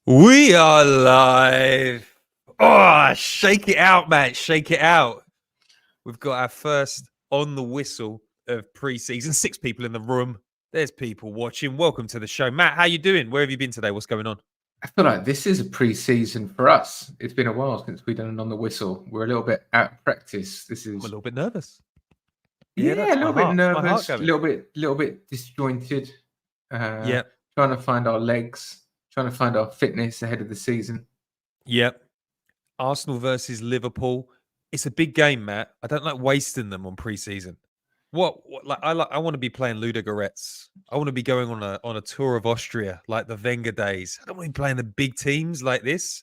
We are live. Oh, shake it out, man. Shake it out. We've got our first on the whistle of preseason. 6 people in the room. There's people watching. Welcome to the show. Matt, how you doing? Where have you been today? What's going on? I feel like this is a pre-season for us. It's been a while since we've done it on the whistle. We're a little bit out of practice. I'm a little bit nervous. Yeah, That's a little bit my heart nervous, a going. little bit disjointed. Yep. Trying to find our legs, trying to find our fitness ahead of the season. Yep. Arsenal versus Liverpool. It's a big game, Matt. I don't like wasting them on preseason. I want to be playing Ludogorets. I want to be going on a tour of Austria like the Wenger days. I don't want to be playing the big teams like this.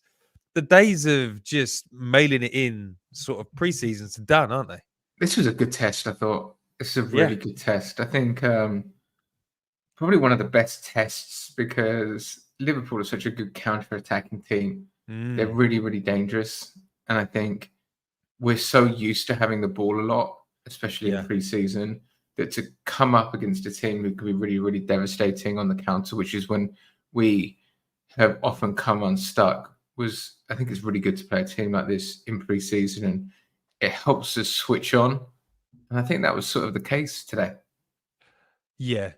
The days of just mailing it in sort of preseasons are done, aren't they? This was a good test, I thought. This is a really good test. I think probably one of the best tests because Liverpool is such a good counter-attacking team. They're really, really dangerous. And I think we're so used to having the ball a lot, especially in pre-season, that to come up against a team who could be really, really devastating on the counter, which is when we have often come unstuck, I think it's really good to play a team like this in pre-season, and it helps us switch on. And I think that was sort of the case today. Yeah.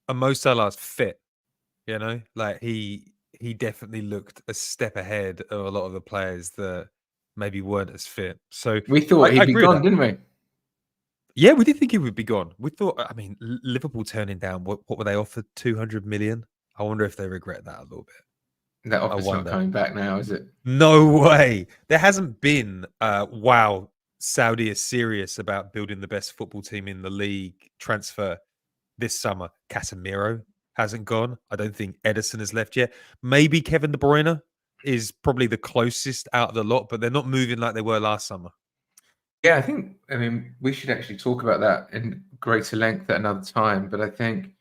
And Mo Salah's fit, like he definitely looked a step ahead of a lot of the players that maybe weren't as fit. So we thought he'd be gone, didn't we? Yeah, we did think he would be gone. We thought, I mean, Liverpool turning down, what were they offered? 200 million? I wonder if they regret that a little bit. That offer's not coming back now, is it? No way. There hasn't been, wow, Saudi is serious about building the best football team in the league transfer this summer. Casemiro hasn't gone. I don't think Ederson has left yet. Maybe Kevin De Bruyne is probably the closest out of the lot, but they're not moving like they were last summer. Yeah, I mean, we should actually talk about that in greater length at another time. But I think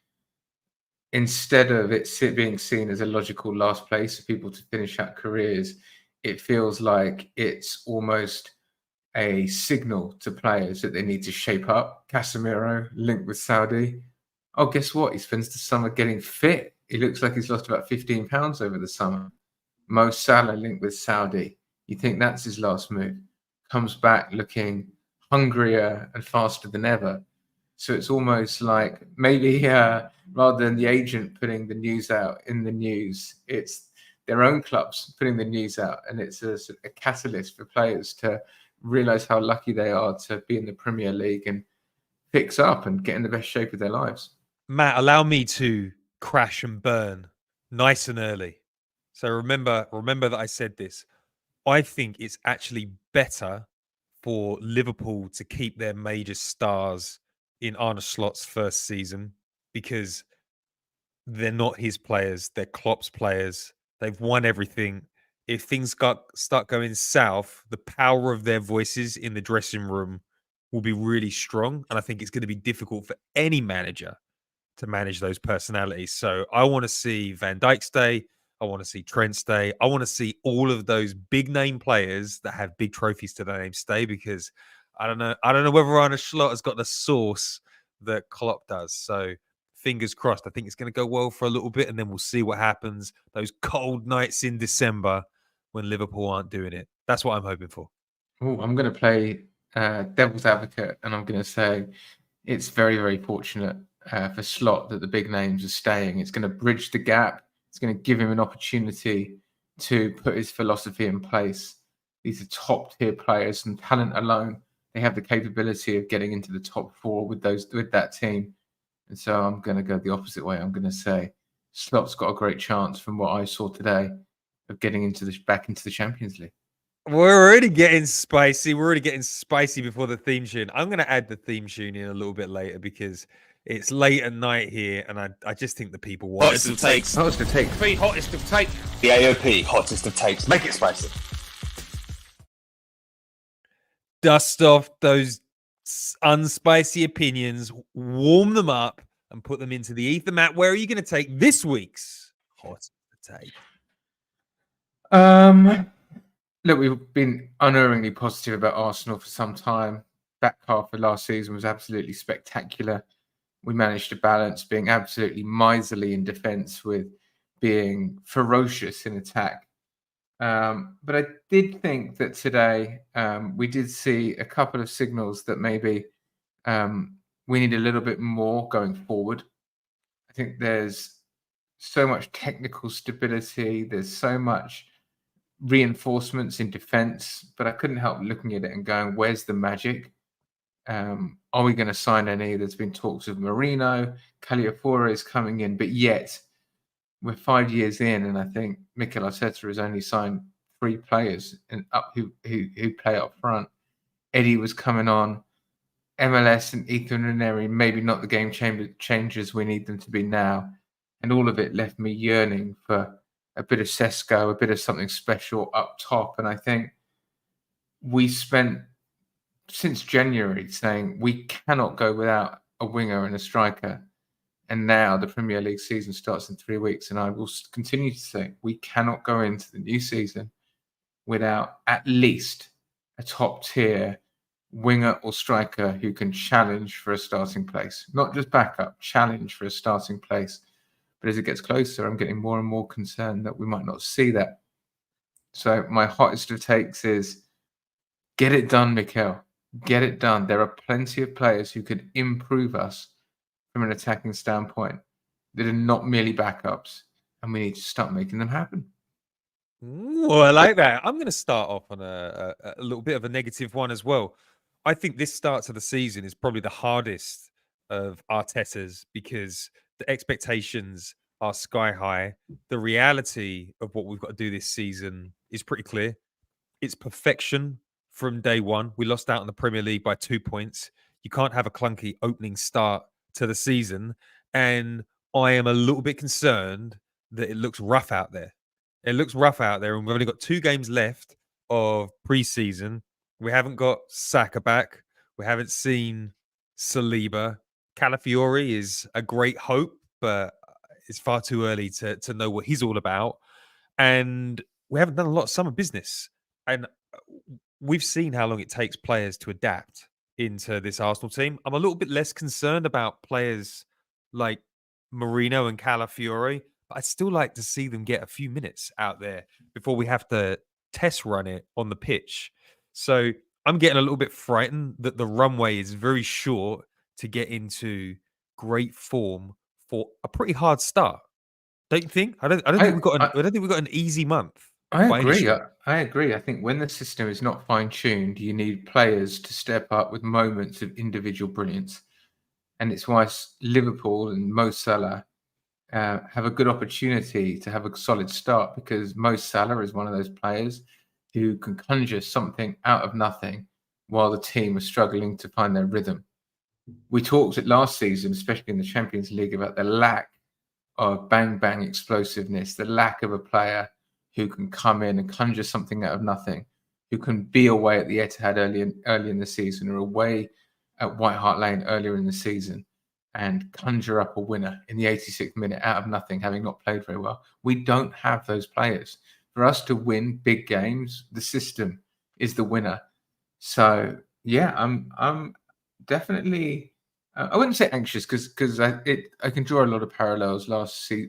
instead of it being seen as a logical last place for people to finish out careers, it feels like it's almost a signal to players that they need to shape up. Casemiro linked with Saudi. Oh, guess what? He spends the summer getting fit. He looks like he's lost about 15 pounds over the summer. Mo Salah linked with Saudi. You think that's his last move? Comes back looking hungrier and faster than ever. So it's almost like maybe rather than the agent putting the news out in the news, it's their own clubs putting the news out. And it's a catalyst for players to realize how lucky they are to be in the Premier League and fix up and get in the best shape of their lives. Matt, allow me to crash and burn nice and early. So remember that I said this. I think it's actually better for Liverpool to keep their major stars in Arne Slot's first season because they're not his players, they're Klopp's players. They've won everything. If things start going south, the power of their voices in the dressing room will be really strong. And I think it's going to be difficult for any manager to manage those personalities. So I want to see Van Dijk stay. I want to see Trent stay. I want to see all of those big name players that have big trophies to their name stay because I don't know whether Arne Slot has got the sauce that Klopp does. So fingers crossed. I think it's going to go well for a little bit and then we'll see what happens those cold nights in December when Liverpool aren't doing it. That's what I'm hoping for. Oh, I'm going to play devil's advocate and I'm going to say it's very, very fortunate for Slot that the big names are staying. It's going to bridge the gap. It's going to give him an opportunity to put his philosophy in place. These are top tier players and talent alone. They have the capability of getting into the top 4 with that team. And so I'm going to go the opposite way. I'm going to say Slot's got a great chance from what I saw today of getting back into the Champions League. We're already getting spicy. We're already getting spicy before the theme tune. I'm going to add the theme tune in a little bit later because it's late at night here, and I just think the people want hottest of takes. Hottest of takes. The hottest of takes. The AOP hottest of takes. Make it spicy. Dust off those unspicy opinions, warm them up, and put them into the ether. Matt, where are you going to take this week's hottest of take? Look, we've been unerringly positive about Arsenal for some time. Back half of last season was absolutely spectacular. We managed to balance being absolutely miserly in defence with being ferocious in attack. But I did think that today we did see a couple of signals that maybe we need a little bit more going forward. I think there's so much technical stability. There's so much reinforcements in defense, but I couldn't help looking at it and going, where's the magic? Are we going to sign any? There's been talks of Marino, Caliafora is coming in, but yet we're 5 years in, and I think Mikel Arteta has only signed 3 players and up who play up front. Eddie was coming on. MLS and Ethan Neri, maybe not the game changers we need them to be now. And all of it left me yearning for a bit of Sesko, a bit of something special up top. And I think we spent since January saying we cannot go without a winger and a striker. And now the Premier League season starts in 3 weeks. And I will continue to say we cannot go into the new season without at least a top tier winger or striker who can challenge for a starting place. Not just backup, challenge for a starting place. But as it gets closer, I'm getting more and more concerned that we might not see that. So my hottest of takes is get it done, Mikel. Get it done. There are plenty of players who could improve us from an attacking standpoint that are not merely backups, and we need to start making them happen. Well, I like that. I'm going to start off on a little bit of a negative one as well. I think this start to the season is probably the hardest of Arteta's because the expectations are sky high. The reality of what we've got to do this season is pretty clear. It's perfection from day one. We lost out in the Premier League by 2 points. You can't have a clunky opening start to the season. And I am a little bit concerned that it looks rough out there. It looks rough out there, and we've only got 2 games left of preseason. We haven't got Saka back. We haven't seen Saliba. Calafiori is a great hope, but it's far too early to know what he's all about. And we haven't done a lot of summer business. And we've seen how long it takes players to adapt into this Arsenal team. I'm a little bit less concerned about players like Marino and Calafiori, but I'd still like to see them get a few minutes out there before we have to test run it on the pitch. So I'm getting a little bit frightened that the runway is very short to get into great form for a pretty hard start. Don't you think? I don't think we've got an easy month. I agree. I agree. I think when the system is not fine-tuned, you need players to step up with moments of individual brilliance. And it's why Liverpool and Mo Salah have a good opportunity to have a solid start, because Mo Salah is one of those players who can conjure something out of nothing while the team is struggling to find their rhythm. We talked at last season, especially in the Champions League, about the lack of bang-bang explosiveness, the lack of a player who can come in and conjure something out of nothing, who can be away at the Etihad early in the season, or away at White Hart Lane earlier in the season, and conjure up a winner in the 86th minute out of nothing, having not played very well. We don't have those players. For us to win big games, the system is the winner. So yeah, I'm definitely. I wouldn't say anxious because I can draw a lot of parallels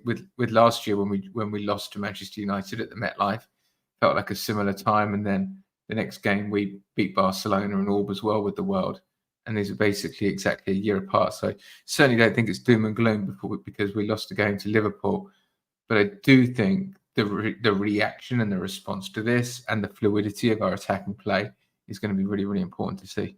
with last year when we lost to Manchester United at the MetLife. Felt like a similar time, and then the next game we beat Barcelona and all was well with the world. And these are basically exactly a year apart. So I certainly don't think it's doom and gloom because we lost a game to Liverpool. But I do think the reaction and the response to this and the fluidity of our attacking play is going to be really, really important to see.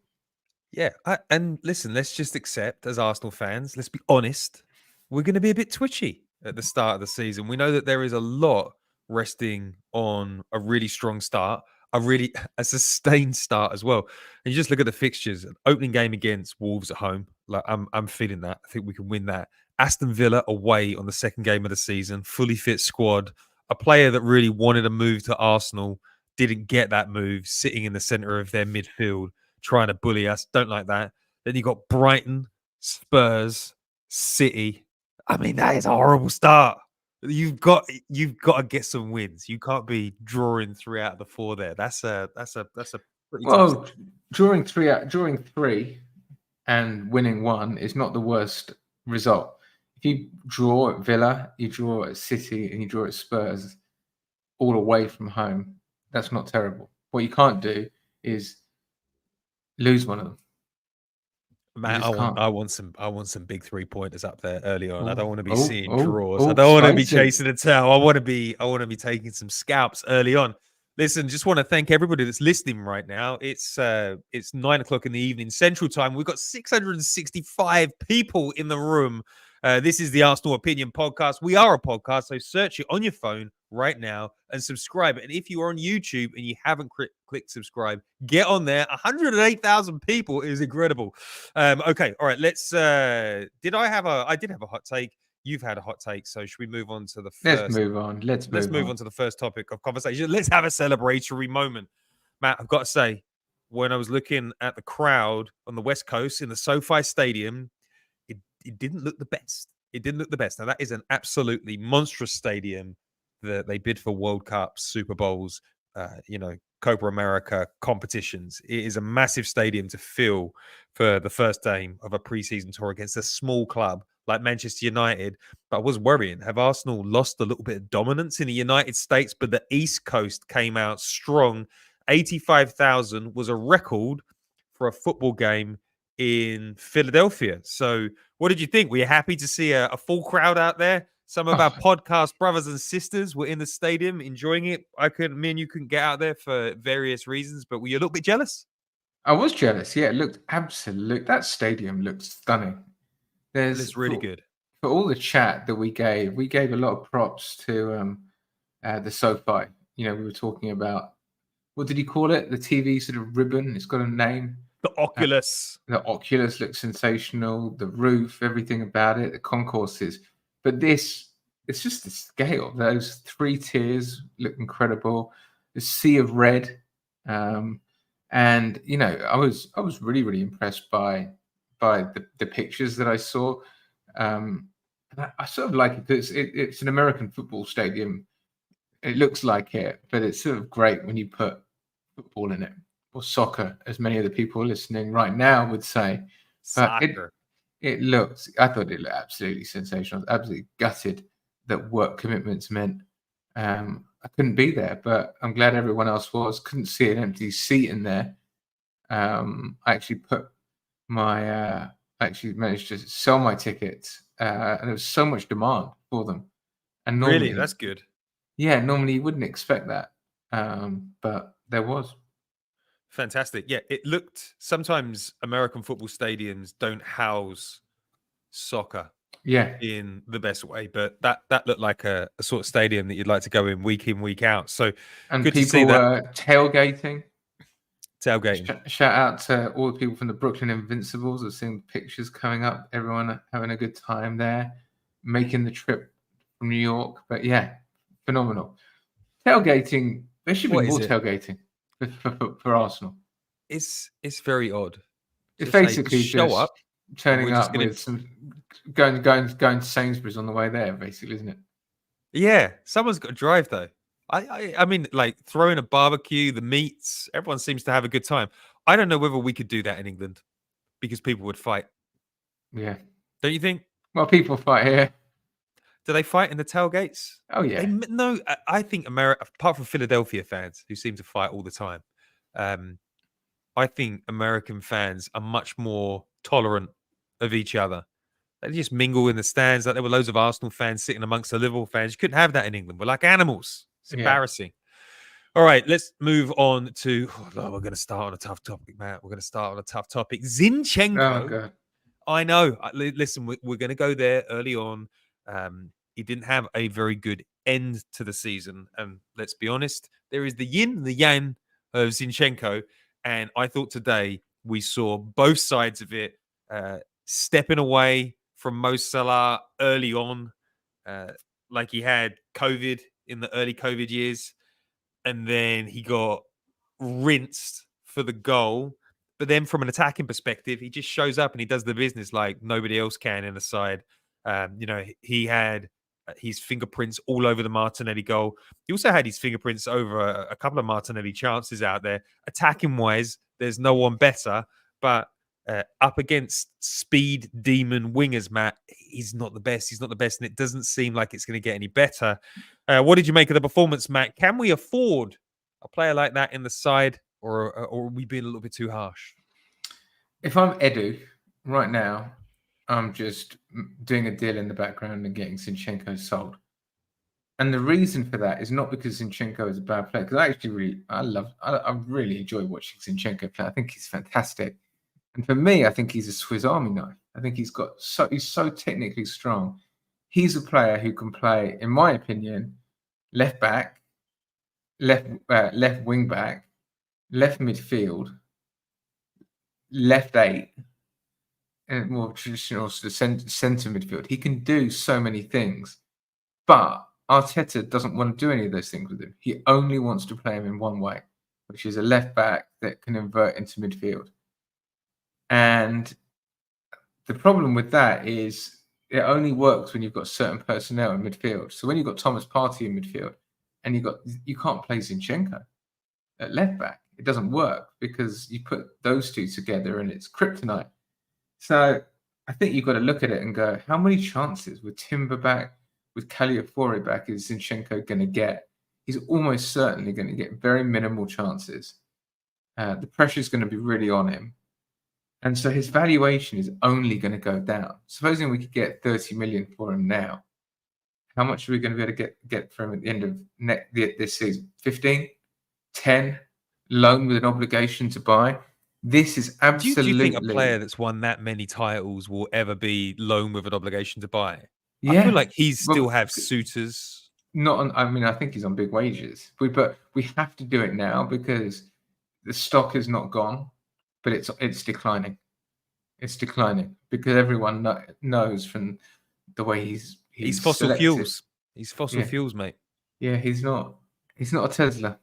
Yeah, and listen, let's just accept as Arsenal fans, let's be honest, we're going to be a bit twitchy at the start of the season. We know that there is a lot resting on a really strong start, a sustained start as well. And you just look at the fixtures, an opening game against Wolves at home. Like I'm feeling that. I think we can win that. Aston Villa away on the second game of the season, fully fit squad. A player that really wanted a move to Arsenal, didn't get that move, sitting in the centre of their midfield, trying to bully us. Don't like that. Then you got Brighton, Spurs, City. I mean, that is a horrible start. You've got to get some wins. You can't be drawing 3 out of the 4 there. That's a pretty tough. Drawing three and winning 1 is not the worst result. If you draw at Villa, you draw at City, and you draw at Spurs, all away from home, that's not terrible. What you can't do is lose one of them. Man, just can't. I want some big 3-pointers up there early on. I don't want to be seeing Oh, draws. oh, I don't want to be spicy. chasing a tail. I want to be taking some scalps early on. Listen, just want to thank everybody that's listening right now. It's 9 o'clock in the evening Central Time. We've got 665 people in the room. This is the Arsenal Opinion Podcast. We are a podcast, so search it on your phone right now and subscribe. And if you are on YouTube and you haven't clicked subscribe, get on there. 108,000 people is incredible. Okay, all right. Let's. I did have a hot take. You've had a hot take, so should we move on to the first? Let's move on. Let's move on to the first topic of conversation. Let's have a celebratory moment. Matt, I've got to say, when I was looking at the crowd on the West Coast in the SoFi Stadium, it didn't look the best. It didn't look the best. Now, that is an absolutely monstrous stadium that they bid for World Cups, Super Bowls, Copa America competitions. It is a massive stadium to fill for the first game of a preseason tour against a small club like Manchester United. But I was worrying, have Arsenal lost a little bit of dominance in the United States? But the East Coast came out strong. 85,000 was a record for a football game in Philadelphia. So what did you think? Were you happy to see a full crowd out there? Some of our podcast brothers and sisters were in the stadium enjoying it. Me and you couldn't get out there for various reasons, but were you a little bit jealous? I was jealous. Yeah, it looked absolute. That stadium looked stunning. It's really good. For all the chat that we gave a lot of props to the SoFi. We were talking about, what did you call it? The TV sort of ribbon. It's got a name. The Oculus. The Oculus looks sensational. The roof, everything about it. The concourses. But it's just the scale. Those 3 tiers look incredible. The sea of red. And I was really, really impressed by the pictures that I saw. And I sort of like it because it's an American football stadium. It looks like it, but it's sort of great when you put football in it, or soccer, as many of the people listening right now would say. But Soccer. I thought it looked absolutely sensational. I was absolutely gutted that work commitments meant I couldn't be there, but I'm glad everyone else was. Couldn't see an empty seat in there. I actually actually managed to sell my tickets, and there was so much demand for them. And normally, Really? That's good. Yeah, normally you wouldn't expect that, but there was. Fantastic. Yeah, it looked, sometimes American football stadiums don't house soccer in the best way, but that looked like a sort of stadium that you'd like to go in, week out. So and good people to see that. were tailgating. Shout out to all the people from the Brooklyn Invincibles. I've seen pictures coming up, everyone having a good time there, making the trip from New York. But yeah, phenomenal. Tailgating, there should be more tailgating for Arsenal. It's very odd. It's basically show up, turning up with some going to Sainsbury's on the way there, basically, isn't it? Yeah, someone's got to drive though. I mean, like throwing a barbecue, the meats, everyone seems to have a good time. I don't know whether we could do that in England because people would fight. Yeah. Don't you think? Well, people fight here. Do they fight in the tailgates? Oh, yeah. No, I think America, apart from Philadelphia fans who seem to fight all the time, I think American fans are much more tolerant of each other. They just mingle in the stands. Like there were loads of Arsenal fans sitting amongst the Liverpool fans. You couldn't have that in England. We're like animals. It's embarrassing. All right, let's move on to. We're going to start on a tough topic, Matt. We're going to start on a tough topic. Zinchenko. Oh, God. I know. Listen, we're going to go there early on. He didn't have a very good end to the season. And let's be honest, there is the yin and the yang of Zinchenko. And I thought today we saw both sides of it, stepping away from Mo Salah early on, like he had COVID in the early COVID years. And then he got rinsed for the goal. But then from an attacking perspective, he just shows up and he does the business like nobody else can in the side. He had his fingerprints all over the Martinelli goal. He also had his fingerprints over a couple of Martinelli chances out there. Attacking wise, there's no one better. But Up against speed demon wingers, Matt, he's not the best. He's not the best, and it doesn't seem like it's going to get any better. What did you make of the performance, Matt? Can we afford a player like that in the side, or are we being a little bit too harsh? If I'm Edu right now, I'm just doing a deal in the background and getting Zinchenko sold. And the reason for that is not because Zinchenko is a bad player, because I really enjoy watching Zinchenko play. I think he's fantastic. And for me, I think he's a Swiss Army knife. I think he's so technically strong. He's a player who can play, in my opinion, left back, left wing back, left midfield, left 8, and more traditional sort of centre midfield. He can do so many things, but Arteta doesn't want to do any of those things with him. He only wants to play him in one way, which is a left back that can invert into midfield. And the problem with that is it only works when you've got certain personnel in midfield. So when you've got Thomas Partey in midfield and you can't play Zinchenko at left back, it doesn't work because you put those two together and it's kryptonite. So I think you've got to look at it and go, how many chances with Timber back, with Caliafore back, is Zinchenko going to get? He's almost certainly going to get very minimal chances. The pressure is going to be really on him. And so his valuation is only going to go down. Supposing we could get 30 million for him now, how much are we going to be able to get for him at the end of this season? 15? 10? Loan with an obligation to buy? This is absolutely... Do you think a player that's won that many titles will ever be loan with an obligation to buy? Yeah. I feel like he still have suitors. I think he's on big wages. But we have to do it now because the stock is not gone, but it's declining. It's declining because everyone knows from the way he's fossil selected. fuels. He's fossil fuels, mate. Yeah, he's not a Tesla.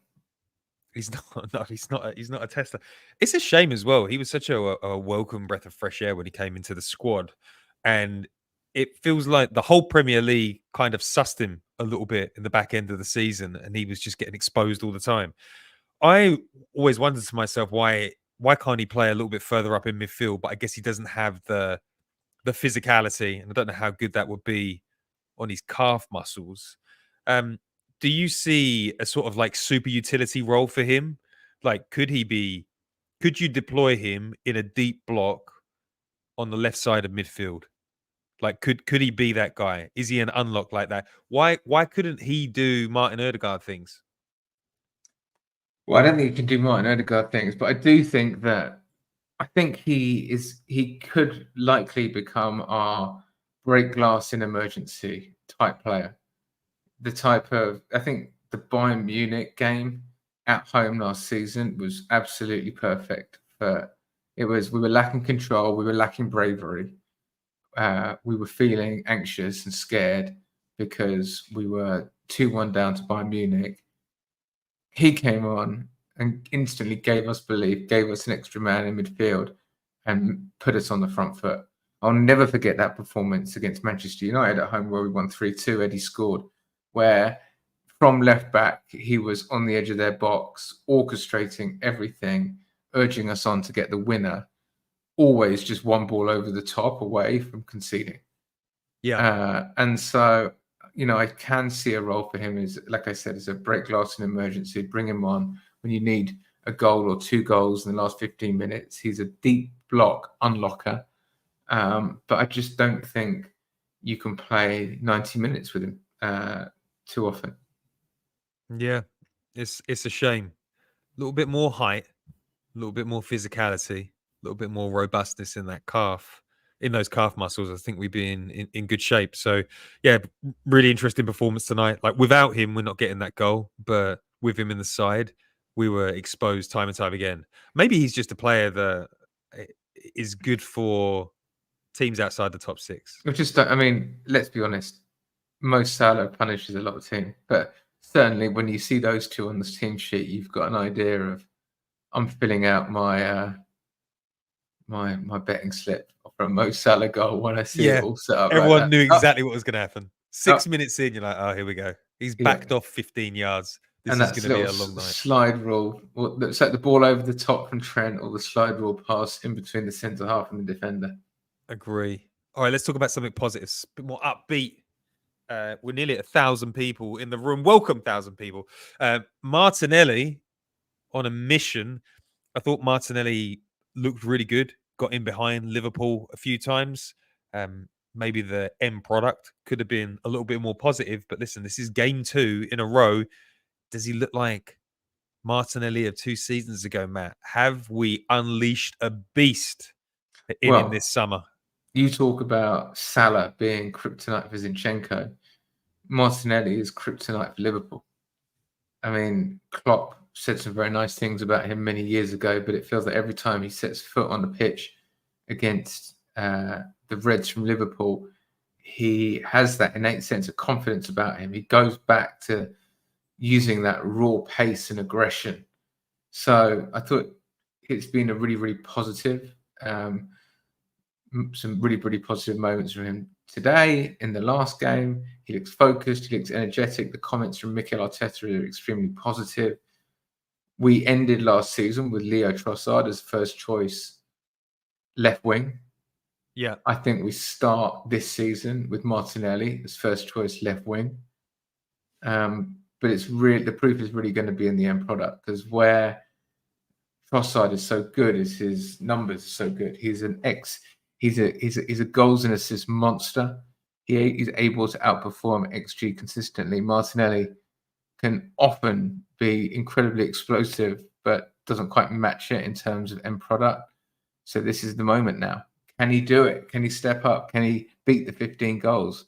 He's not. No, he's not a Tesla. It's a shame as well. He was such a welcome breath of fresh air when he came into the squad, and it feels like the whole Premier League kind of sussed him a little bit in the back end of the season, and he was just getting exposed all the time. I always wondered to myself why can't he play a little bit further up in midfield? But I guess he doesn't have the physicality, and I don't know how good that would be on his calf muscles. Do you see a sort of like super utility role for him? Like, could you deploy him in a deep block on the left side of midfield? Like, could he be that guy? Is he an unlock like that? Why couldn't he do Martin Odegaard things? Well, I don't think he can do Martin Odegaard things, but I do think that he could likely become our break glass in emergency type player. The type of, I think the Bayern Munich game at home last season was absolutely perfect. We were lacking control, we were lacking bravery. We were feeling anxious and scared because we were 2-1 down to Bayern Munich. He came on and instantly gave us belief, gave us an extra man in midfield and put us on the front foot. I'll never forget that performance against Manchester United at home where we won 3-2. Eddie scored, where from left back, he was on the edge of their box, orchestrating everything, urging us on to get the winner. Always just one ball over the top away from conceding. Yeah. And so, I can see a role for him as, like I said, as a break glass in emergency, bring him on when you need a goal or 2 goals in the last 15 minutes. He's a deep block unlocker. But I just don't think you can play 90 minutes with him too often. Yeah, it's a shame. A little bit more height, a little bit more physicality, a little bit more robustness in that calf, in those calf muscles. I think we'd be in good shape. So, yeah, really interesting performance tonight. Like, without him, we're not getting that goal, but with him in the side, we were exposed time and time again. Maybe he's just a player that is good for teams outside the top 6. Let's be honest. Mo Salah punishes a lot of teams, but certainly when you see those two on the team sheet, you've got an idea of, I'm filling out my my betting slip for a Mo Salah goal when I see it all set up. Everyone like knew exactly what was going to happen. 6 minutes in, you're like, oh, here we go. He's backed off 15 yards. This And is that's going to be little a long night. slide rule. It's like the ball over the top from Trent, or the slide rule pass in between the centre half and the defender. Agree. All right, let's talk about something positive, a bit more upbeat. We're nearly at 1,000 people in the room. Welcome, 1,000 people. Martinelli on a mission. I thought Martinelli looked really good. Got in behind Liverpool a few times. Maybe the end product could have been a little bit more positive. But listen, this is game 2 in a row. Does he look like Martinelli of 2 seasons ago, Matt? Have we unleashed a beast in him this summer? You talk about Salah being kryptonite for Zinchenko. Martinelli is kryptonite for Liverpool. I mean, Klopp said some very nice things about him many years ago, but it feels like every time he sets foot on the pitch against the Reds from Liverpool, he has that innate sense of confidence about him. He goes back to using that raw pace and aggression. So I thought it's been a really, really positive. Some really, really positive moments from him today. In the last game, he looks focused, he looks energetic. The comments from Mikel Arteta are extremely positive. We ended last season with Leo Trossard as first choice left wing. Yeah. I think we start this season with Martinelli as first choice left wing. But it's really, the proof is really going to be in the end product, because where Trossard is so good is his numbers are so good. He's a goals and assists monster. He's able to outperform XG consistently. Martinelli can often be incredibly explosive, but doesn't quite match it in terms of end product. So this is the moment now. Can he do it? Can he step up? Can he beat the 15 goals?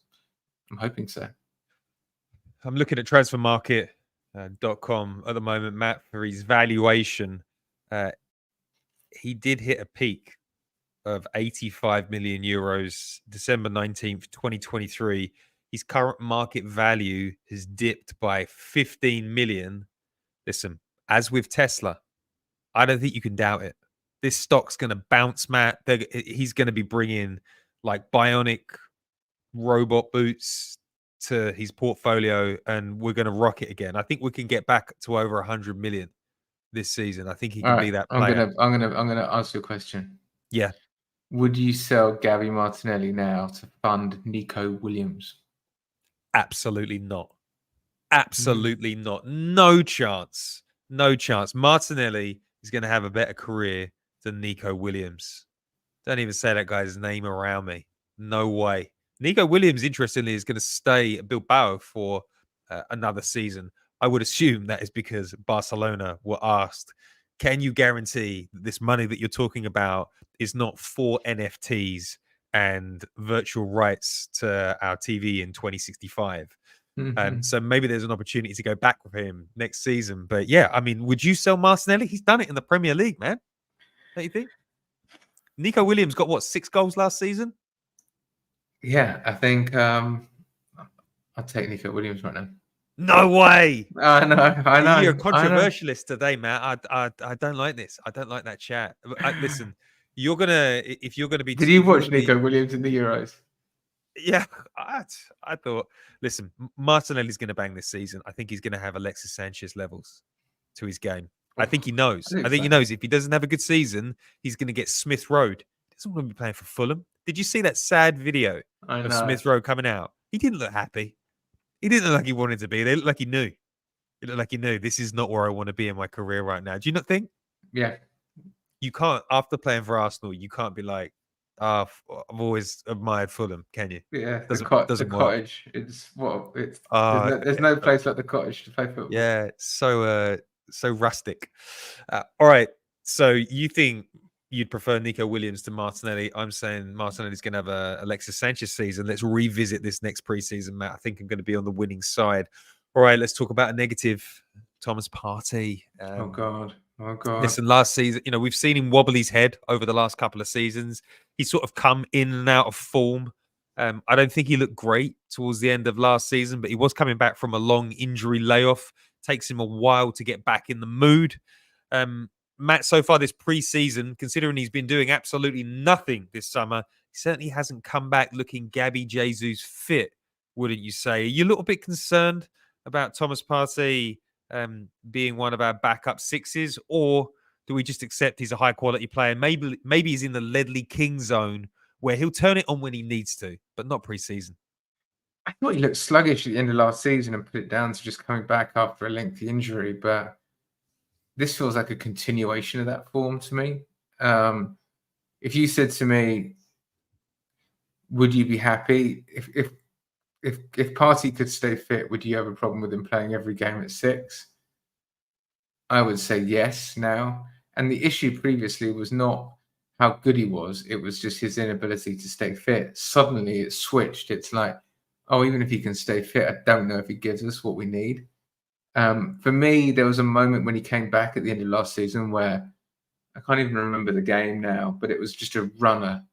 I'm hoping so. I'm looking at transfermarket.com at the moment, Matt, for his valuation. He did hit a peak of 85 million euros, December 19th, 2023. His current market value has dipped by 15 million. Listen, as with Tesla, I don't think you can doubt it. This stock's going to bounce, Matt. He's going to be bringing like bionic robot boots to his portfolio, and we're going to rock it again. I think we can get back to over 100 million this season. I think he can be that player. I'm gonna ask you a question. Yeah. Would you sell Gabby Martinelli now to fund Nico Williams? Absolutely not. Absolutely not. No chance. No chance. Martinelli is going to have a better career than Nico Williams. Don't even say that guy's name around me. No way. Nico Williams, interestingly, is going to stay at Bilbao for another season. I would assume that is because Barcelona were asked, can you guarantee that this money that you're talking about is not for NFTs and virtual rights to our TV in 2065? So maybe there's an opportunity to go back with him next season. But yeah, I mean, would you sell Martinelli? He's done it in the Premier League, man. Don't you think? Nico Williams got, what, 6 goals last season? Yeah, I think I'll take Nico Williams right now. No way. I know. You're a controversialist today, Matt. I don't like this. I don't like that chat. Listen, if you're gonna be. Did you watch Nico Williams in the Euros? Yeah, I thought. Listen, Martinelli's going to bang this season. I think he's going to have Alexis Sanchez levels to his game. I think he knows. I think he knows if he doesn't have a good season, he's going to get Smith Rowe. He doesn't want to be playing for Fulham. Did you see that sad video of Smith Rowe coming out? He didn't look happy. He didn't look like he wanted to be. They looked like he knew. It looked like he knew this is not where I want to be in my career right now. Do you not think? Yeah. You can't, after playing for Arsenal, you can't be like, I've always admired Fulham, can you? Yeah, doesn't the cottage. There's no place like the cottage to play football. Yeah, so rustic. All right, so you think you'd prefer Nico Williams to Martinelli? I'm saying Martinelli's going to have a Alexis Sanchez season. Let's revisit this next preseason, Matt. I think I'm going to be on the winning side. All right, let's talk about a negative. Thomas Partey. Oh God. Listen, last season, we've seen him wobble his head over the last couple of seasons. He's sort of come in and out of form. I don't think he looked great towards the end of last season, but he was coming back from a long injury layoff. Takes him a while to get back in the mood. Matt, so far this preseason, considering he's been doing absolutely nothing this summer, he certainly hasn't come back looking Gabby Jesus fit, wouldn't you say? Are you a little bit concerned about Thomas Partey being one of our backup sixes, or do we just accept he's a high quality player? Maybe he's in the Ledley King zone where he'll turn it on when he needs to, but not pre-season. I thought he looked sluggish at the end of last season and put it down to just coming back after a lengthy injury, but this feels like a continuation of that form to me. If you said to me, would you be happy if Partey could stay fit? Would you have a problem with him playing every game at 6? I would say yes now. And the issue previously was not how good he was; it was just his inability to stay fit. Suddenly, it switched. It's like, oh, even if he can stay fit, I don't know if he gives us what we need. For me, there was a moment when he came back at the end of last season where I can't even remember the game now, but it was just a runner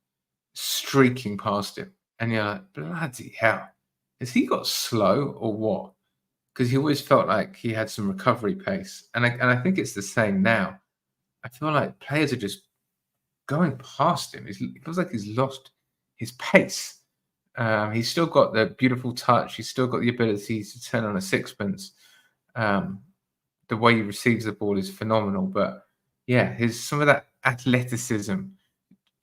streaking past him. And you're like, bloody hell, has he got slow or what? Because he always felt like he had some recovery pace. And I think it's the same now. I feel like players are just going past him. It feels like he's lost his pace. He's still got the beautiful touch. He's still got the ability to turn on a sixpence. The way he receives the ball is phenomenal. But yeah, some of that athleticism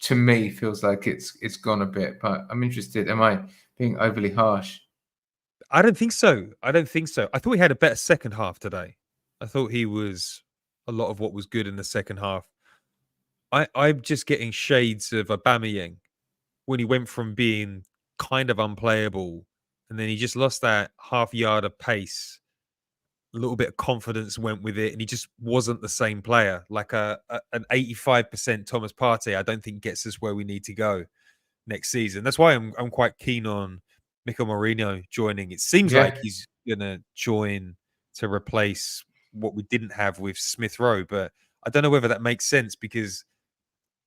to me feels like it's gone a bit. But I'm interested. Am I being overly harsh? I don't think so. I thought he had a better second half today. I thought he was a lot of what was good in the second half. I'm just getting shades of Aubameyang when he went from being kind of unplayable and then he just lost that half yard of pace. A little bit of confidence went with it, and he just wasn't the same player. Like an 85% Thomas Partey, I don't think gets us where we need to go next season. That's why I'm quite keen on Mikel Mourinho joining. It seems like he's going to join to replace what we didn't have with Smith Rowe, but I don't know whether that makes sense because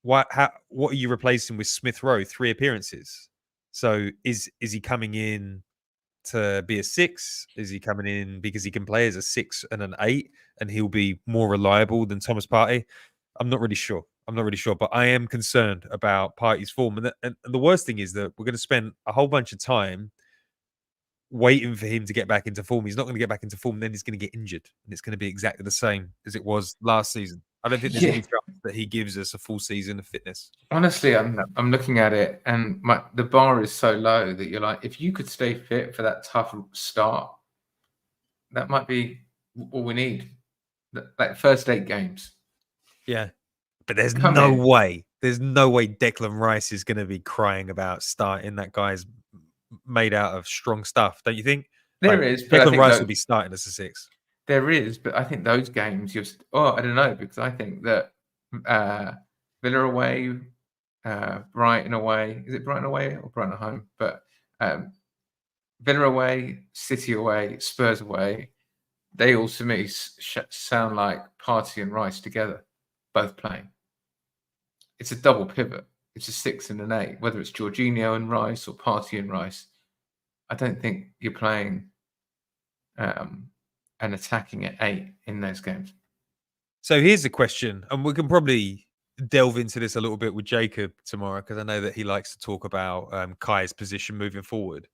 what are you replacing with Smith Rowe? 3 appearances. So is he coming in to be a 6? Is he coming in because he can play as a 6 and an 8 and he'll be more reliable than Thomas Partey? I'm not really sure. But I am concerned about Partey's form. And the worst thing is that we're going to spend a whole bunch of time waiting for him to get back into form. He's not going to get back into form, then he's going to get injured. And it's going to be exactly the same as it was last season. I don't think there's any chance that he gives us a full season of fitness. Honestly, I'm looking at it, and the bar is so low that you're like, if you could stay fit for that tough start, that might be all we need. Like first 8 games. Yeah, but there's no way Declan Rice is going to be crying about starting. That guy's made out of strong stuff, don't you think? There is, but Declan Rice will be starting as a 6. There is, but I think those games, I don't know, because I think that Villa away, Brighton away, is it Brighton away or Brighton at home? But Villa away, City away, Spurs away, they all to me sound like Partey and Rice together, both playing. It's a double pivot. It's a 6 and an 8, whether it's Jorginho and Rice or Partey and Rice. I don't think you're playing and attacking at 8 in those games. So here's the question, and we can probably delve into this a little bit with Jacob tomorrow because I know that he likes to talk about Kai's position moving forward.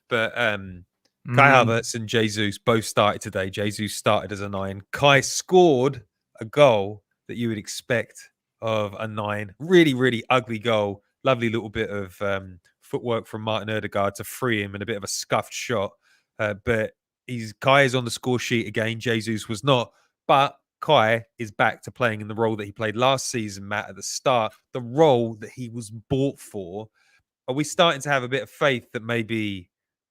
But Kai Havertz and Jesus both started today. Jesus started as a 9. Kai scored a goal that you would expect of a 9. Really, really ugly goal. Lovely little bit of footwork from Martin Odegaard to free him and a bit of a scuffed shot. But Kai is on the score sheet again. Jesus was not. But Kai is back to playing in the role that he played last season, Matt, at the start. The role that he was bought for. Are we starting to have a bit of faith that maybe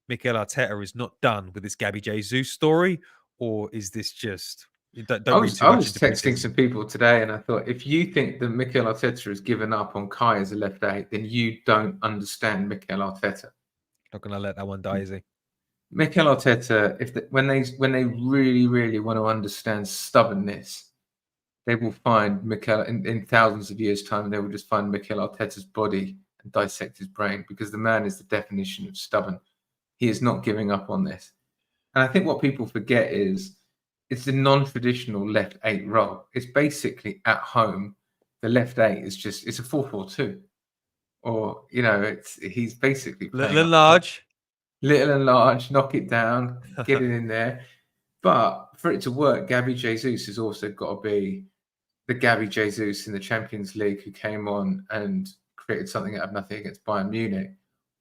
Mikel Arteta is not done with this Gabby Jesus story? Or is this just... I was texting some people today and I thought, if you think that Mikel Arteta has given up on Kai as a left 8, then you don't understand Mikel Arteta. Not going to let that one die, is he? Mikel Arteta, when they really, really want to understand stubbornness, they will find Mikel in thousands of years' time. They will just find Mikel Arteta's body and dissect his brain, because the man is the definition of stubborn. He is not giving up on this. And I think what people forget is it's the non-traditional left 8 role. It's basically at home. The left 8 is just, it's a 4-4-2, or he's basically playing little and large, knock it down, get it in there. But for it to work, Gabby Jesus has also got to be the Gabby Jesus in the Champions League who came on and created something out of nothing against Bayern Munich,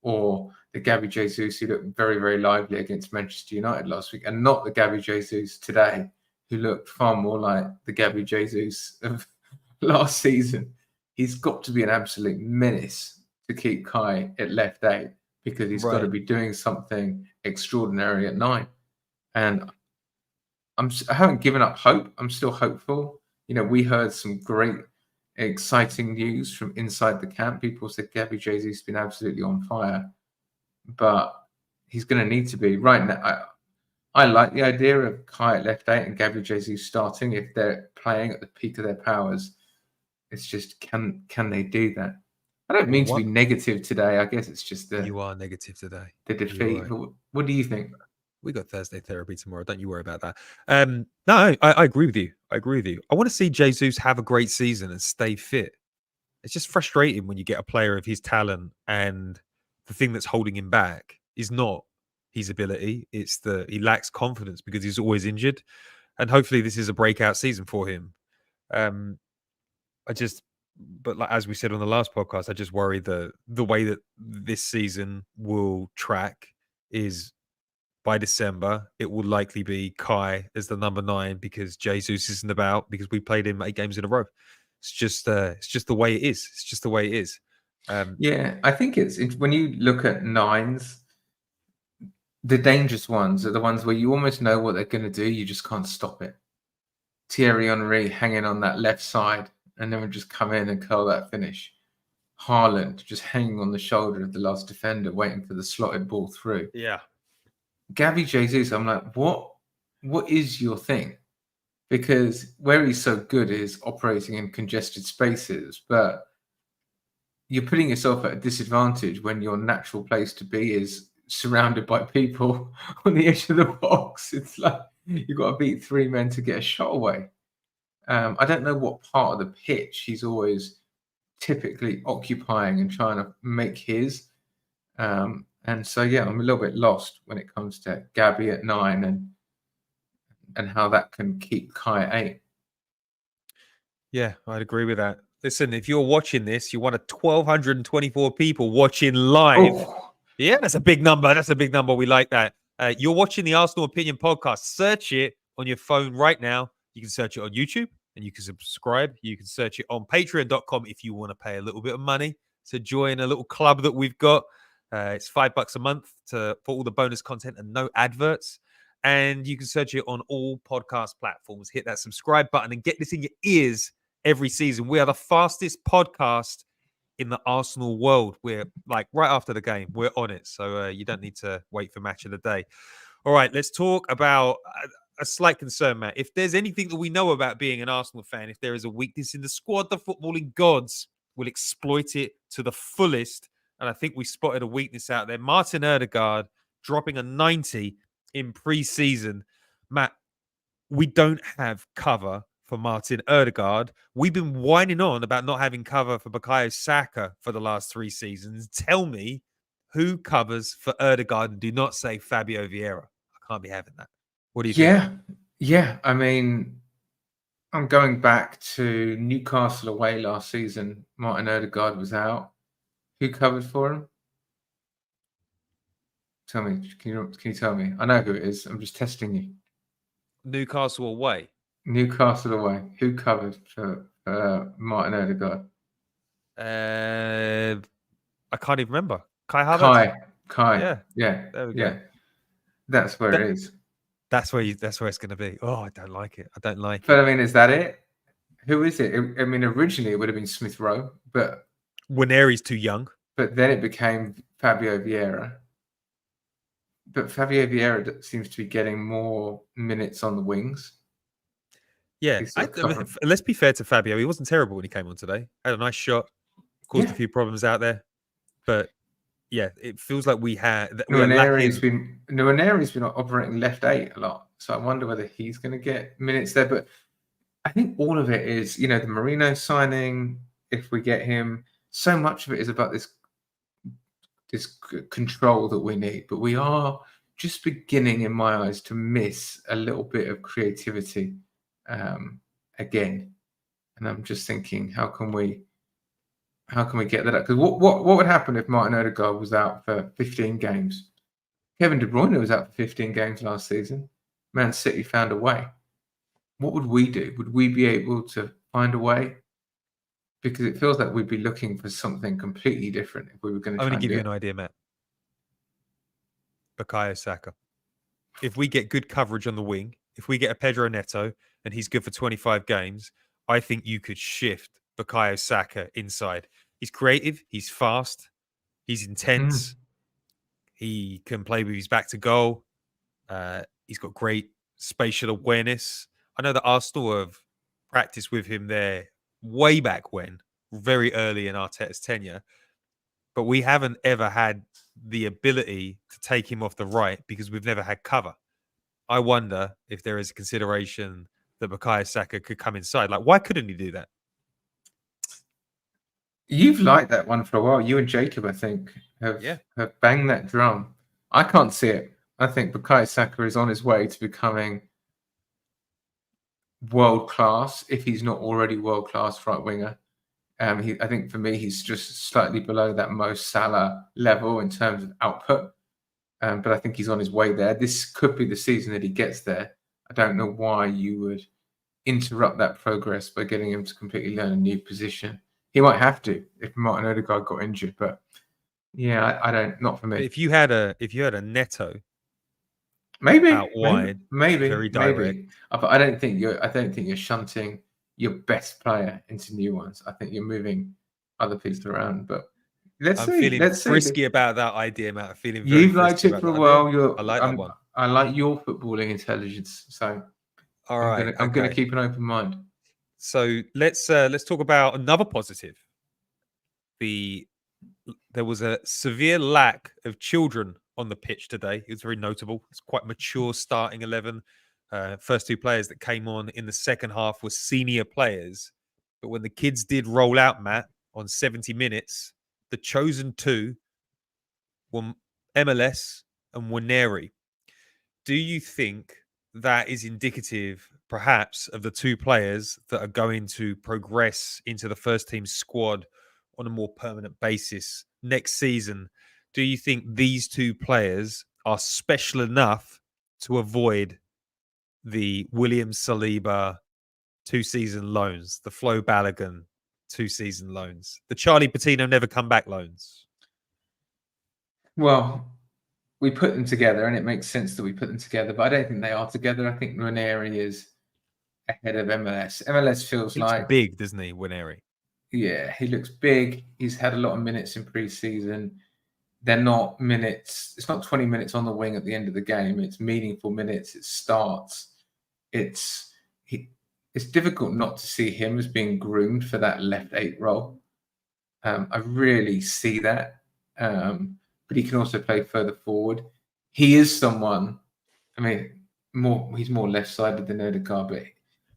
or the Gabby Jesus who looked very, very lively against Manchester United last week, and not the Gabby Jesus today who looked far more like the Gabby Jesus of last season. He's got to be an absolute menace to keep Kai at left 8 because he's got to be doing something extraordinary at 9. And I haven't given up hope. I'm still hopeful. We heard some great, exciting news from inside the camp. People said Gabby Jesus has been absolutely on fire, but he's going to need to be right now. I like the idea of Kai at left 8 and Gabby Jesus starting if they're playing at the peak of their powers. It's just can they do that? I don't mean to be negative today. I guess it's just you are negative today. The defeat. Right. What do you think? We got Thursday therapy tomorrow. Don't you worry about that. No, I agree with you. I want to see Jesus have a great season and stay fit. It's just frustrating when you get a player of his talent and the thing that's holding him back is not his ability. It's he lacks confidence because he's always injured. And hopefully this is a breakout season for him. But like, as we said on the last podcast, I just worry the way that this season will track is by December, it will likely be Kai as the number 9 because Jesus isn't about because we played him 8 games in a row. It's just the way it is. It's just the way it is. Yeah, I think it's when you look at 9s, the dangerous ones are the ones where you almost know what they're going to do. You just can't stop it. Thierry Henry hanging on that left side and then would just come in and curl that finish. Haaland just hanging on the shoulder of the last defender, waiting for the slotted ball through. Yeah. Gabby Jesus, I'm like, what is your thing? Because where he's so good is operating in congested spaces, but you're putting yourself at a disadvantage when your natural place to be is surrounded by people on the edge of the box. It's like you've got to beat 3 men to get a shot away. I don't know what part of the pitch he's always typically occupying and trying to make his. And so, yeah, I'm a little bit lost when it comes to Gabby at 9 and how that can keep Kai at 8. Yeah, I'd agree with that. Listen, if you're watching this, you want 1,224 people watching live. Oh. Yeah, that's a big number. That's a big number. We like that. You're watching the Arsenal Opinion podcast. Search it on your phone right now. You can search it on YouTube and you can subscribe. You can search it on patreon.com if you want to pay a little bit of money to join a little club that we've got. It's $5 a month for all the bonus content and no adverts. And you can search it on all podcast platforms. Hit that subscribe button and get this in your ears every season. We are the fastest podcast in the Arsenal world. We're like right after the game. We're on it. So you don't need to wait for match of the day. All right, let's talk about a slight concern, Matt. If there's anything that we know about being an Arsenal fan, if there is a weakness in the squad, the footballing gods will exploit it to the fullest. And I think we spotted a weakness out there. Martin Odegaard dropping a 90 in pre-season. Matt, we don't have cover for Martin Odegaard. We've been whining on about not having cover for Bukayo Saka for the last 3 seasons. Tell me who covers for Odegaard and do not say Fabio Vieira. I can't be having that. What do you think? Yeah. I mean, I'm going back to Newcastle away last season. Martin Odegaard was out. Who covered for him? Tell me. Can you tell me? I know who it is. I'm just testing you. Newcastle away. Newcastle away. Who covered for Martin Odegaard? I can't even remember. Kai Havertz. Kai. Yeah. There we go. That's where it is. That's where it's going to be. Oh, I don't like it. But I mean, is that it? Who is it? I mean, originally it would have been Smith Rowe, but Winery's too young. But then it became Fabio Vieira. But Fabio Vieira seems to be getting more minutes on the wings. Yeah, let's be fair to Fabio. He wasn't terrible when he came on today. Had a nice shot, caused a few problems out there. But yeah, it feels like we had. Nwaneri's been operating left 8 a lot. So I wonder whether he's going to get minutes there. But I think all of it is, the Marino signing, if we get him, so much of it is about this control that we need. But we are just beginning, in my eyes, to miss a little bit of creativity again. And I'm just thinking, how can we get that up? Because what would happen if Martin Odegaard was out for 15 games? Kevin De Bruyne was out for 15 games last season. Man City found a way. What would we do? Would we be able to find a way? Because it feels like we'd be looking for something completely different if we were going to I'm try going to and give do you it. an idea, Matt. Bukayo Saka. If we get good coverage on the wing, if we get a Pedro Neto and he's good for 25 games, I think you could shift Bukayo Saka inside. He's creative. He's fast. He's intense. He can play with his back to goal. He's got great spatial awareness. I know that Arsenal have practiced with him there way back when, very early in Arteta's tenure. But we haven't ever had the ability to take him off the right because we've never had cover. I wonder if there is a consideration that Bukayo Saka could come inside. Like, why couldn't he do that? You've liked that one for a while. You and Jacob, I think, have banged that drum. I can't see it. I think Bukayo Saka is on his way to becoming world class, if he's not already world class right winger. I think for me, he's just slightly below that Mo Salah level in terms of output. But I think he's on his way there. This could be the season that he gets there. I don't know why you would interrupt that progress by getting him to completely learn a new position. He might have to if Martin Odegaard got injured, but yeah, I don't. Not for me. But if you had a Neto, maybe out wide, very direct. But I don't think you're shunting your best player into new ones. I think you're moving other people around. But I'm feeling frisky about that idea, Matt. I'm feeling very You've liked it for a while. I like that one. I like your footballing intelligence. So all right, I'm going to keep an open mind. So let's talk about another positive. There was a severe lack of children on the pitch today. It was very notable. It's quite mature starting 11. First two players that came on in the second half were senior players. But when the kids did roll out, Matt, on 70 minutes, the chosen two were MLS and Waneri. Do you think that is indicative, perhaps, of the two players that are going to progress into the first team squad on a more permanent basis next season? Do you think these two players are special enough to avoid the William Saliba 2-season loans, the Flo Balogun 2-season loans, the Charlie Patino never come back loans? Well, we put them together, and it makes sense that we put them together, but I don't think they are together. I think Waneri is ahead of MLS. MLS feels he looks like big, doesn't he, Waneri? Yeah, he looks big. He's had a lot of minutes in pre-season. They're not minutes. It's not 20 minutes on the wing at the end of the game. It's meaningful minutes. It starts. It's difficult not to see him as being groomed for that left 8 role. I really see that. But he can also play further forward. He is someone, I mean, he's more left-sided than Odegaard, but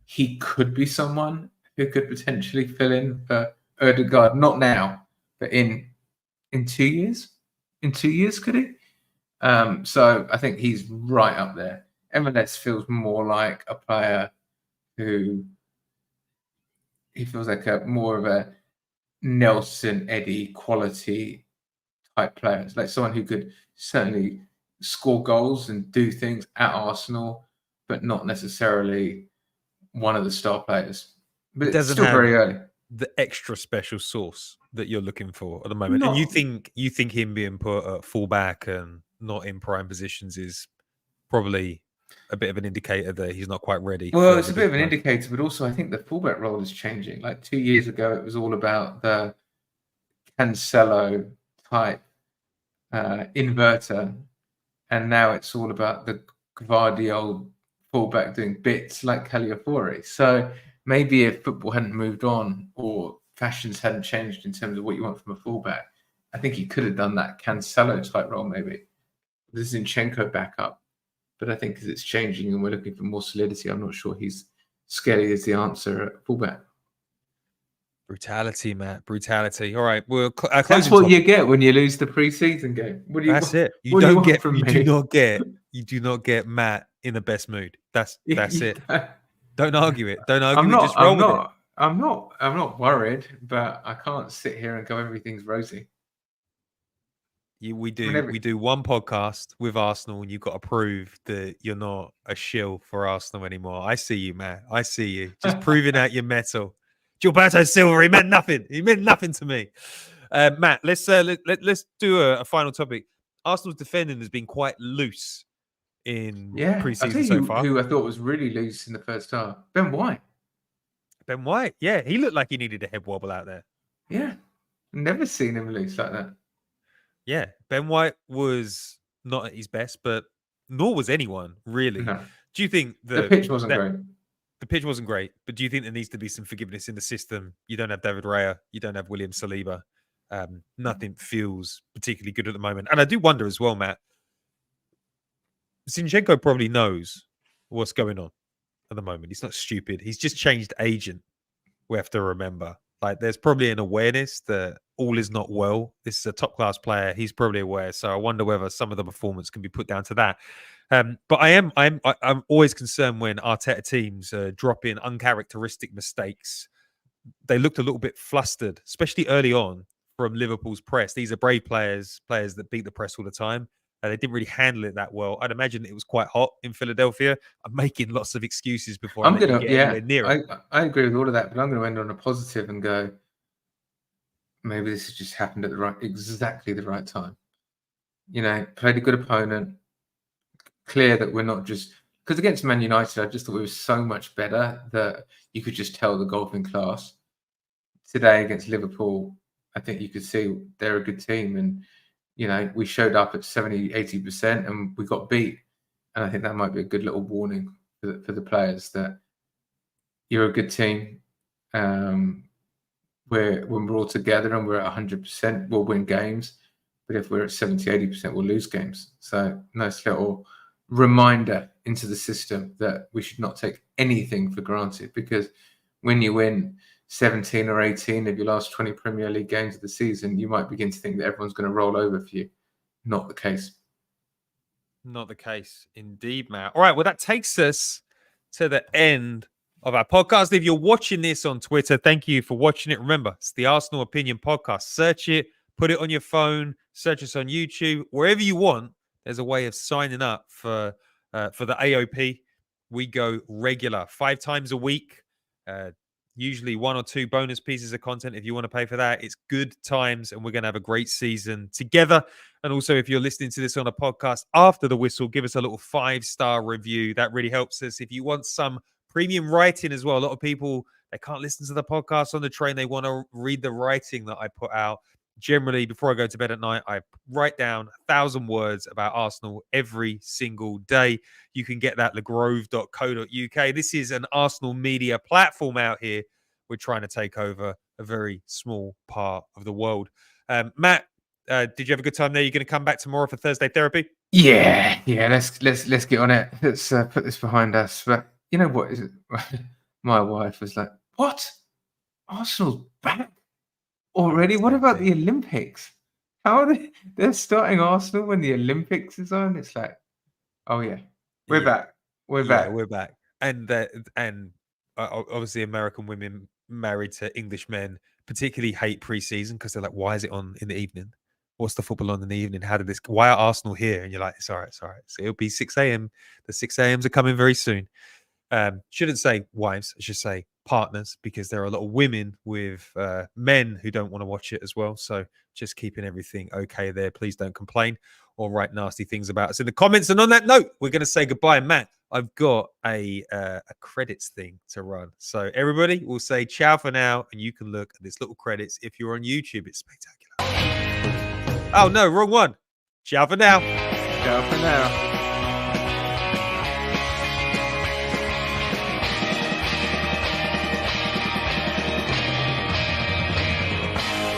he could be someone who could potentially fill in for Odegaard. Not now, but in 2 years. In 2 years, could he? So I think he's right up there. MLS feels more like a player who he feels like more of a Nelson Eddy quality type player. It's like someone who could certainly score goals and do things at Arsenal, but not necessarily one of the star players. But it's still very early. The extra special sauce that you're looking for at the moment, and you think him being put at fullback and not in prime positions is probably a bit of an indicator that he's not quite ready. Well, it's a bit of an indicator, but also I think the fullback role is changing. Like 2 years ago, it was all about the Cancelo type inverter, and now it's all about the Gvardiol fullback doing bits like Caliafori. So maybe if football hadn't moved on or fashions hadn't changed in terms of what you want from a fullback, I think he could have done that Cancelo type role maybe. This Zinchenko backup. But I think as it's changing and we're looking for more solidity, I'm not sure he's scary as the answer at fullback. Brutality, Matt. Brutality. All right. Well, That's what you get when you lose the preseason game. What do you? That's it. You what do you don't want get. from You me? do not get Matt in the best mood. That's You it. don't. Don't argue it. Don't I'm argue it. not. Just roll I'm with it. not. I'm not worried, but I can't sit here and go everything's rosy. We do one podcast with Arsenal, and you've got to prove that you're not a shill for Arsenal anymore. I see you, Matt. I see you. Just proving out your mettle. Gilberto Silva, he meant nothing. He meant nothing to me. Matt, let's do a final topic. Arsenal's defending has been quite loose in preseason so far. Who I thought was really loose in the first half? Ben White. Ben White, yeah, he looked like he needed a head wobble out there. Yeah, never seen him loose like that. Yeah, Ben White was not at his best, but nor was anyone really. No. Do you think the pitch wasn't great? The pitch wasn't great, but do you think there needs to be some forgiveness in the system? You don't have David Raya, you don't have William Saliba. Nothing feels particularly good at the moment. And I do wonder as well, Matt, Zinchenko probably knows what's going on at the moment. He's not stupid. He's just changed agent. We have to remember. Like, there's probably an awareness that all is not well. This is a top-class player. He's probably aware. So I wonder whether some of the performance can be put down to that. But I'm always concerned when Arteta teams drop in uncharacteristic mistakes. They looked a little bit flustered, especially early on from Liverpool's press. These are brave players that beat the press all the time. They didn't really handle it that well. I'd imagine it was quite hot in Philadelphia. I'm making lots of excuses before I'm going to get anywhere near it. I agree with all of that, but I'm going to end on a positive and go, maybe this has just happened at exactly the right time. You know, played a good opponent. Clear that we're not just... Because against Man United, I just thought we were so much better that you could just tell the golfing class. Today against Liverpool, I think you could see they're a good team, and you know, we showed up at 70-80% and we got beat. And I think that might be a good little warning for the players that you're a good team. When we're all together and we're at 100%, we'll win games. But if we're at 70-80%, we'll lose games. So nice little reminder into the system that we should not take anything for granted, because when you win 17 or 18 of your last 20 Premier League games of the season, you might begin to think that everyone's going to roll over for you. Not the case. Not the case, indeed, Matt. All right, well, that takes us to the end of our podcast. If you're watching this on Twitter, thank you for watching it. Remember, it's the Arsenal Opinion Podcast. Search it, put it on your phone, search us on YouTube, wherever you want. There's a way of signing up for the AOP. We go regular 5 times a week. Usually 1 or 2 bonus pieces of content if you want to pay for that. It's good times, and we're going to have a great season together. And also, if you're listening to this on a podcast after the whistle, give us a little 5-star review. That really helps us. If you want some premium writing as well, a lot of people, they can't listen to the podcast on the train. They want to read the writing that I put out. Generally, before I go to bed at night, I write down 1,000 words about Arsenal every single day. You can get that at legrove.co.uk. This is an Arsenal media platform out here. We're trying to take over a very small part of the world. Matt, did you have a good time there? You're going to come back tomorrow for Thursday therapy? Yeah. Let's get on it. Let's put this behind us. But you know what? My wife was like, "What? Arsenal's back already? What about the Olympics? How are they? They're starting Arsenal when the Olympics is on." It's like, oh yeah, we're back. We're back. And obviously American women married to English men particularly hate preseason because they're like, why is it on in the evening? What's the football on in the evening? Why are Arsenal here? And you're like, it's all right. So it'll be 6 a.m. The 6 a.m.s are coming very soon. Shouldn't say wives, I should say partners, because there are a lot of women with men who don't want to watch it as well. So just keeping everything okay there. Please don't complain or write nasty things about us in the comments. And on that note, we're going to say goodbye. Matt, I've got a credits thing to run. So everybody will say ciao for now, and you can look at this little credits. If you're on YouTube, it's spectacular. Oh no, wrong one. Ciao for now. Ciao for now.